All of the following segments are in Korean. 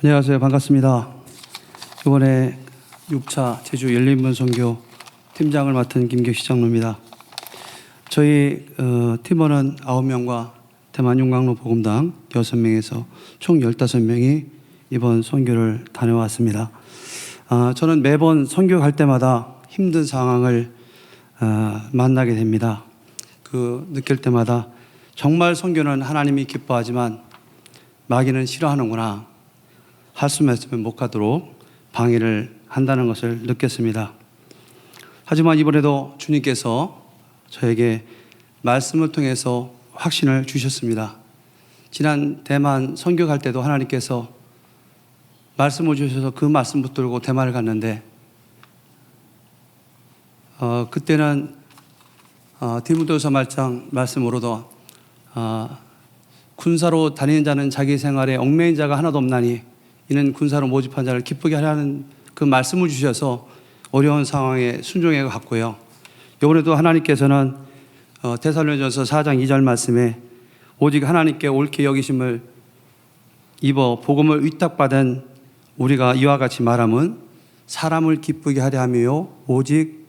안녕하세요. 반갑습니다. 이번에 6차 제주 열린문 선교 팀장을 맡은 김경식 장로입니다. 저희 팀원은 9명과 대만 용광로 복음당 6명에서 총 15명이 이번 선교를 다녀왔습니다. 저는 매번 선교 갈 때마다 힘든 상황을 만나게 됩니다. 느낄 때마다 정말 선교는 하나님이 기뻐하지만 마귀는 싫어하는구나. 할 수만 있으면 못 가도록 방해를 한다는 것을 느꼈습니다. 하지만 이번에도 주님께서 저에게 말씀을 통해서 확신을 주셨습니다. 지난 대만 선교 갈 때도 하나님께서 말씀을 주셔서 그 말씀 붙들고 대만을 갔는데 그때는 디모데후서 말씀으로도 군사로 다니는 자는 자기 생활에 얽매인 자가 하나도 없나니 이는 군사로 모집한 자를 기쁘게 하라는 그 말씀을 주셔서 어려운 상황에 순종해 갔고요. 이번에도 하나님께서는 데살로니가전서 4장 2절 말씀에 오직 하나님께 옳게 여기심을 입어 복음을 위탁받은 우리가 이와 같이 말함은 사람을 기쁘게 하려 하며 오직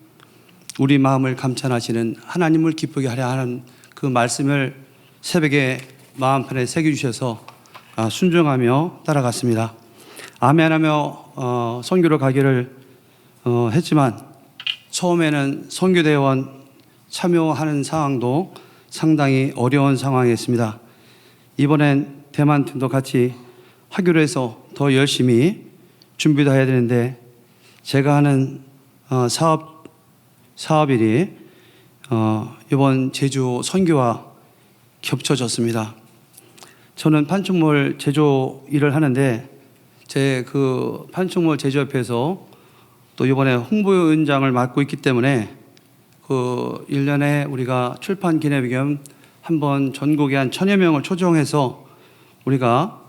우리 마음을 감찰하시는 하나님을 기쁘게 하려 하는 그 말씀을 새벽에 마음편에 새겨주셔서 순종하며 따라갔습니다. 아멘하며 선교를 가기를 했지만 처음에는 선교대원 참여하는 상황도 상당히 어려운 상황이었습니다. 이번엔 대만 팀도 같이 하기로 해서 더 열심히 준비도 해야 되는데 제가 하는 사업일이 이번 제주 선교와 겹쳐졌습니다. 저는 판촉물 제조 일을 하는데 제 판촉물 제조협회에서 또 이번에 홍보위원장을 맡고 있기 때문에 1년에 우리가 출판 기념 겸 한번 전국에 한 1000여 명을 초청해서 우리가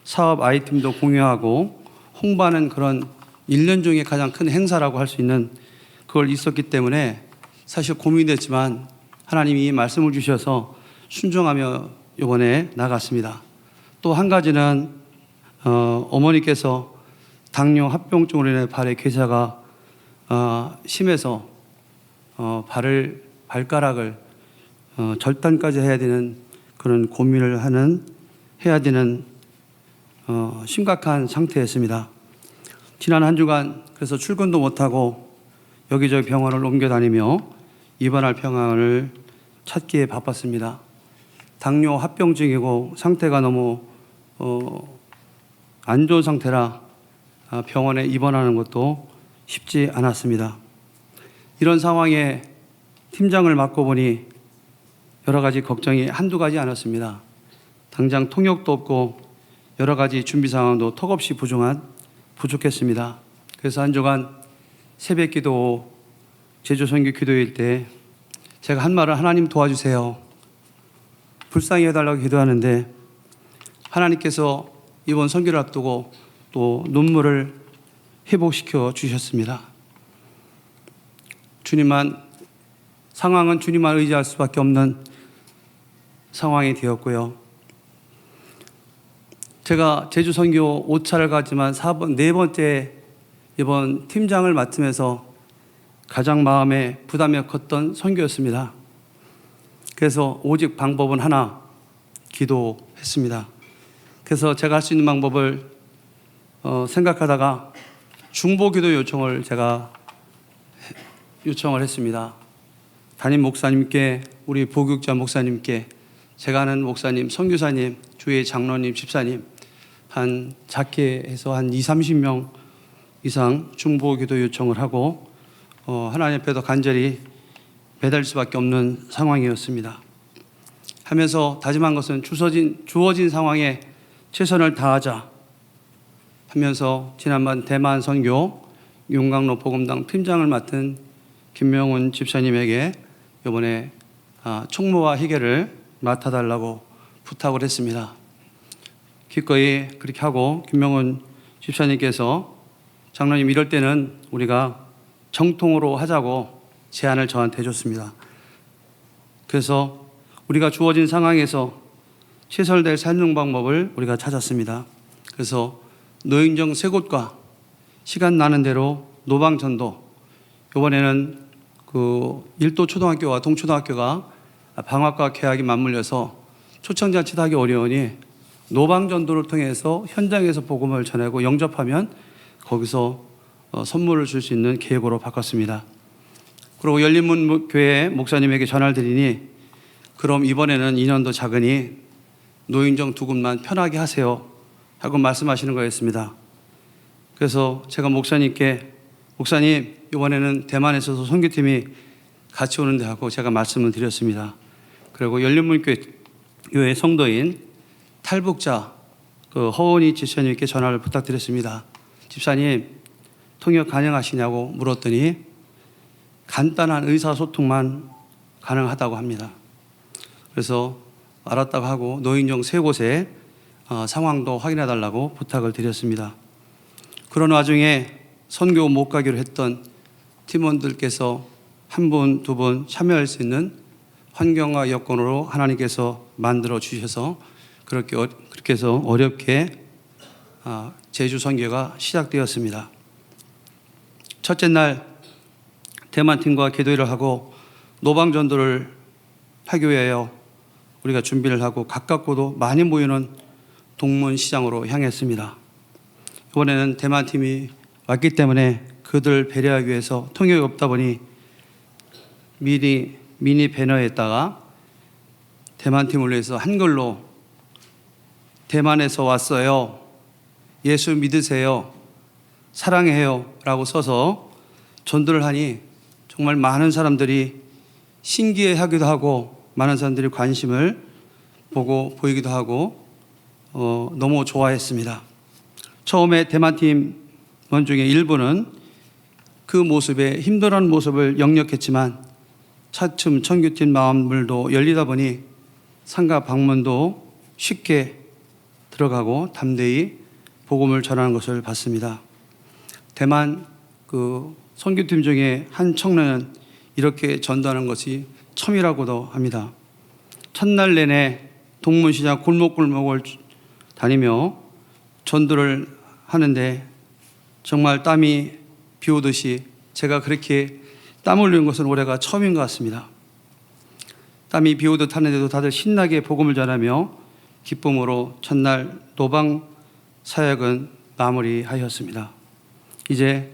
사업 아이템도 공유하고 홍보하는 그런 1년 중에 가장 큰 행사라고 할 수 있는 그걸 있었기 때문에 사실 고민됐지만 하나님이 말씀을 주셔서 순종하며 이번에 나갔습니다. 또 한 가지는 어머니께서 당뇨 합병증으로 인해 발의 괴사가 심해서 발가락을 절단까지 해야 되는 그런 고민을 해야 되는 심각한 상태였습니다. 지난 한 주간 그래서 출근도 못하고 여기저기 병원을 옮겨다니며 입원할 병원을 찾기에 바빴습니다. 당뇨 합병증이고 상태가 너무 안 좋은 상태라 병원에 입원하는 것도 쉽지 않았습니다. 이런 상황에 팀장을 맡고 보니 여러 가지 걱정이 한두 가지 않았습니다. 당장 통역도 없고 여러 가지 준비 상황도 턱없이 부족했습니다. 그래서 한 주간 새벽 기도, 제주 선교 기도일 때 제가 한 말은 하나님 도와주세요. 불쌍히 해달라고 기도하는데 하나님께서 이번 선교를 앞두고 또 눈물을 회복시켜 주셨습니다. 상황은 주님만 의지할 수밖에 없는 상황이 되었고요. 제가 제주 선교 5차를 갔지만 4번째 이번 팀장을 맡으면서 가장 마음에 부담이 컸던 선교였습니다. 그래서 오직 방법은 하나, 기도했습니다. 그래서 제가 할 수 있는 방법을 생각하다가 중보기도 요청을 했습니다. 담임 목사님께, 우리 보육자 목사님께, 제가 아는 목사님, 선교사님, 주의 장로님, 집사님 한 작게 해서 한 20-30명 이상 중보기도 요청을 하고 하나님 앞에도 간절히 매달릴 수밖에 없는 상황이었습니다. 하면서 다짐한 것은 주어진 상황에 최선을 다하자 하면서 지난번 대만 선교 용광로 복음당 팀장을 맡은 김명훈 집사님에게 이번에 총무와 회계를 맡아달라고 부탁을 했습니다. 기꺼이 그렇게 하고 김명훈 집사님께서 장로님 이럴 때는 우리가 정통으로 하자고 제안을 저한테 해줬습니다. 그래서 우리가 주어진 상황에서 최선을 다해 삶는 방법을 우리가 찾았습니다. 그래서 노인정 세 곳과 시간 나는 대로 노방전도, 이번에는 그 일도 초등학교와 동초등학교가 방학과 개학이 맞물려서 초청자치도 하기 어려우니 노방전도를 통해서 현장에서 복음을 전하고 영접하면 거기서 선물을 줄 수 있는 계획으로 바꿨습니다. 그리고 열린문 교회 목사님에게 전화를 드리니 그럼 이번에는 인원도 작으니 노인정 두 곳만 편하게 하세요 하고 말씀하시는 거였습니다. 그래서 제가 목사님께 목사님 이번에는 대만에서도 선교팀이 같이 오는데 하고 제가 말씀을 드렸습니다. 그리고 열린문 교회 성도인 탈북자 그 허은희 집사님께 전화를 부탁드렸습니다. 집사님 통역 가능하시냐고 물었더니 간단한 의사소통만 가능하다고 합니다. 그래서 알았다고 하고 노인정 세 곳에 상황도 확인해 달라고 부탁을 드렸습니다. 그런 와중에 선교 못 가기로 했던 팀원들께서 한 분, 두 분 참여할 수 있는 환경과 여건으로 하나님께서 만들어 주셔서 그렇게 해서 어렵게 제주 선교가 시작되었습니다. 첫째 날 대만팀과 기도회를 하고 노방전도를 하기 위하여 우리가 준비를 하고 가깝고도 많이 모이는 동문시장으로 향했습니다. 이번에는 대만팀이 왔기 때문에 그들 배려하기 위해서 통역이 없다 보니 미니 배너에다가 대만팀을 위해서 한글로 대만에서 왔어요, 예수 믿으세요, 사랑해요 라고 써서 전도를 하니 정말 많은 사람들이 신기해하기도 하고 많은 사람들이 관심을 보이기도 하고 너무 좋아했습니다. 처음에 대만팀 원 중에 일부는 그 모습에 힘들어하는 모습을 역력했지만 차츰 청교팀 마음물도 열리다 보니 상가 방문도 쉽게 들어가고 담대히 복음을 전하는 것을 봤습니다. 대만 그 선교팀 중에 한 청년은 이렇게 전도하는 것이 처음이라고도 합니다. 첫날 내내 동문시장 골목골목을 다니며 전도를 하는데 정말 땀이 비 오듯이 제가 그렇게 땀 흘리는 것은 올해가 처음인 것 같습니다. 땀이 비 오듯 하는데도 다들 신나게 복음을 전하며 기쁨으로 첫날 노방 사역은 마무리하였습니다. 이제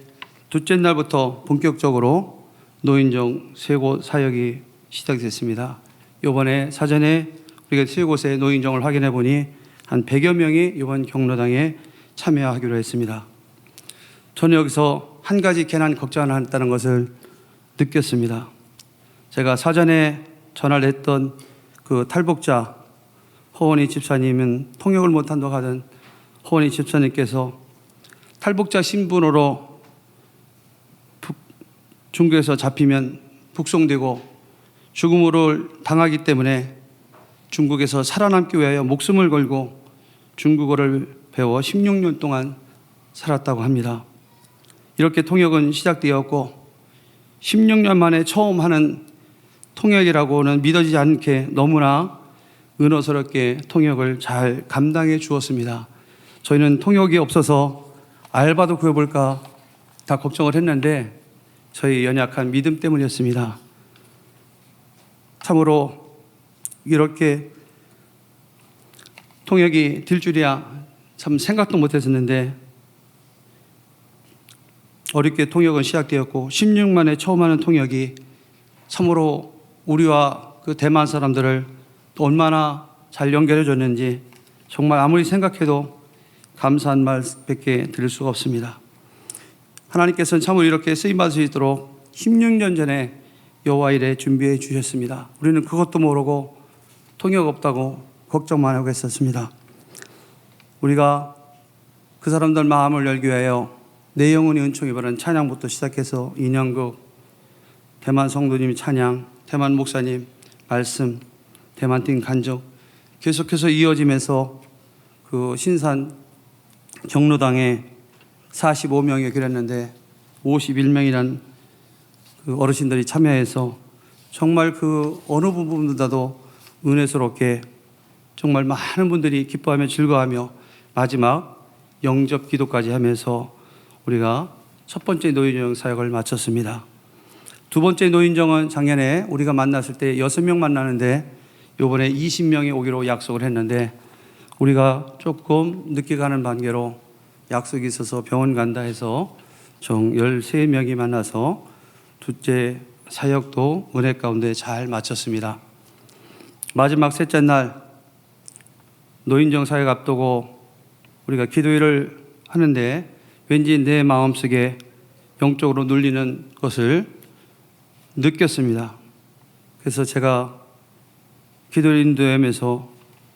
둘째 날부터 본격적으로 노인정 세 곳 사역이 시작됐습니다. 이번에 사전에 우리가 세 곳의 노인정을 확인해 보니 한 100여 명이 이번 경로당에 참여하기로 했습니다. 저는 여기서 한 가지 괜한 걱정을 한다는 것을 느꼈습니다. 제가 사전에 전화를 했던 그 탈북자 허원희 집사님은 통역을 못한다고 하던 허원희 집사님께서 탈북자 신분으로 중국에서 잡히면 북송되고 죽음을 당하기 때문에 중국에서 살아남기 위하여 목숨을 걸고 중국어를 배워 16년 동안 살았다고 합니다. 이렇게 통역은 시작되었고 16년 만에 처음 하는 통역이라고는 믿어지지 않게 너무나 은어스럽게 통역을 잘 감당해 주었습니다. 저희는 통역이 없어서 알바도 구해볼까 다 걱정을 했는데 저희 연약한 믿음 때문이었습니다. 참으로 이렇게 통역이 될 줄이야 참 생각도 못했었는데 어렵게 통역은 시작되었고 16년 만에 처음 하는 통역이 참으로 우리와 그 대만 사람들을 또 얼마나 잘 연결해 줬는지 정말 아무리 생각해도 감사한 말밖에 드릴 수가 없습니다. 하나님께서는 참으로 이렇게 쓰임받을 수 있도록 16년 전에 여호와 일에 준비해 주셨습니다. 우리는 그것도 모르고 통역 없다고 걱정만 하고 있었습니다. 우리가 그 사람들 마음을 열기 위하여 내 영혼이 은총이 바른 찬양부터 시작해서 인형극, 대만 성도님 찬양, 대만 목사님 말씀, 대만팀 간증 계속해서 이어지면서 그 신산 경로당에 45명이 기랬는데 51명이란 그 어르신들이 참여해서 정말 그 어느 부분보다도 은혜스럽게 정말 많은 분들이 기뻐하며 즐거워하며 마지막 영접 기도까지 하면서 우리가 첫 번째 노인정 사역을 마쳤습니다. 두 번째 노인정은 작년에 우리가 만났을 때 6명 만나는데 이번에 20명이 오기로 약속을 했는데 우리가 조금 늦게 가는 관계로 약속이 있어서 병원 간다 해서 총 13명이 만나서 둘째 사역도 은혜 가운데 잘 마쳤습니다. 마지막 셋째 날 노인정 사역 앞두고 우리가 기도회를 하는데 왠지 내 마음속에 영적으로 눌리는 것을 느꼈습니다. 그래서 제가 기도를 인도하면서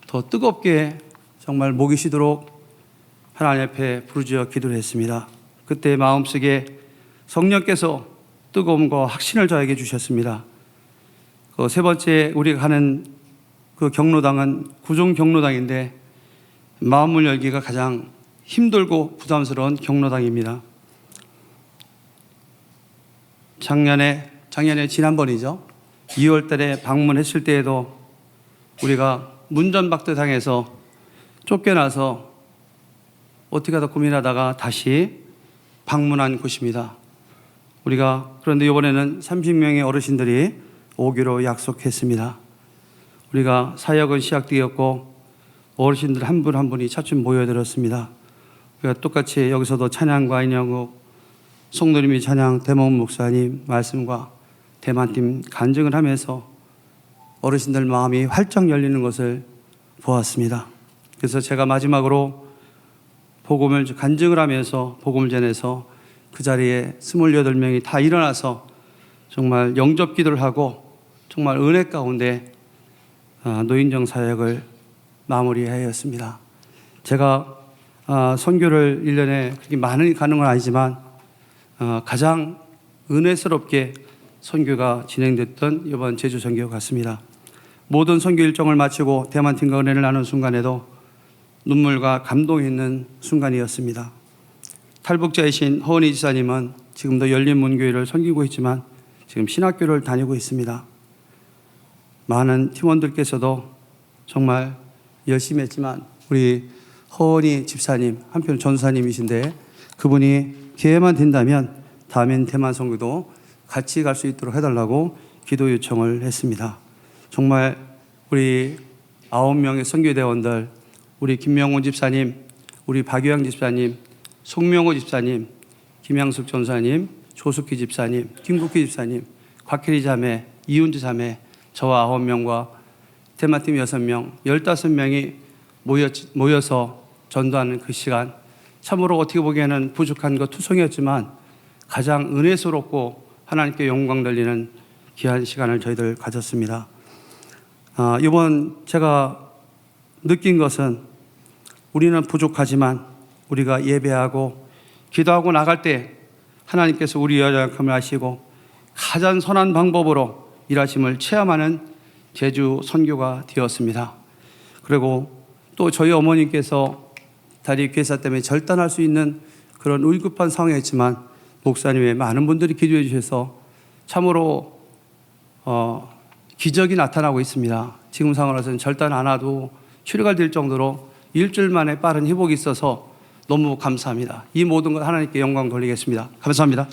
더 뜨겁게 정말 목이 쉬도록 하나님 앞에 부르짖어 기도를 했습니다. 그때 마음속에 성령께서 뜨거움과 확신을 저에게 주셨습니다. 그 세 번째 우리가 가는 그 경로당은 구종 경로당인데 마음을 열기가 가장 힘들고 부담스러운 경로당입니다. 작년에 지난번이죠. 2월 달에 방문했을 때에도 우리가 문전박대 당해서 쫓겨나서 어떻게 하다 고민하다가 다시 방문한 곳입니다. 우리가 그런데 이번에는 30명의 어르신들이 오기로 약속했습니다. 우리가 사역은 시작되었고 어르신들 한 분 한 분이 차츰 모여들었습니다. 우리가 똑같이 여기서도 찬양과 인영국 송도림이 찬양 대모은 목사님 말씀과 대만팀 간증을 하면서 어르신들 마음이 활짝 열리는 것을 보았습니다. 그래서 제가 마지막으로 복음을 간증을 하면서 복음을 전해서 그 자리에 28명이 다 일어나서 정말 영접 기도를 하고 정말 은혜 가운데 노인정 사역을 마무리하였습니다. 제가 선교를 1년에 그렇게 많이 가는 건 아니지만 가장 은혜스럽게 선교가 진행됐던 이번 제주 선교 같습니다. 모든 선교 일정을 마치고 대만팀과 은혜를 나눈 순간에도 눈물과 감동이 있는 순간이었습니다. 탈북자이신 허은희 지사님은 지금도 열린문교회를 섬기고 있지만 지금 신학교를 다니고 있습니다. 많은 팀원들께서도 정말 열심히 했지만 우리 허은희 집사님 한편 전사님이신데 그분이 기회만 된다면 다음엔 대만 선교도 같이 갈 수 있도록 해달라고 기도 요청을 했습니다. 정말 우리 9명의 선교대원들 우리 김명훈 집사님, 우리 박유양 집사님, 송명호 집사님, 김양숙 전사님, 조숙희 집사님, 김국희 집사님, 곽혜리 자매, 이훈주 자매, 저와 9명과 대만팀 6명, 15명이 모여서 전도하는 그 시간 참으로 어떻게 보기에는 부족한 것 투성이었지만 가장 은혜스럽고 하나님께 영광 돌리는 귀한 시간을 저희들 가졌습니다. 이번 제가 느낀 것은 우리는 부족하지만 우리가 예배하고 기도하고 나갈 때 하나님께서 우리 연약함을 아시고 가장 선한 방법으로 일하심을 체험하는 제주 선교가 되었습니다. 그리고 또 저희 어머님께서 다리 괴사 때문에 절단할 수 있는 그런 위급한 상황이었지만 목사님의 많은 분들이 기도해 주셔서 참으로 기적이 나타나고 있습니다. 지금 상황에서는 절단 안 와도 치료가 될 정도로 일주일 만에 빠른 회복이 있어서 너무 감사합니다. 이 모든 것 하나님께 영광 돌리겠습니다. 감사합니다.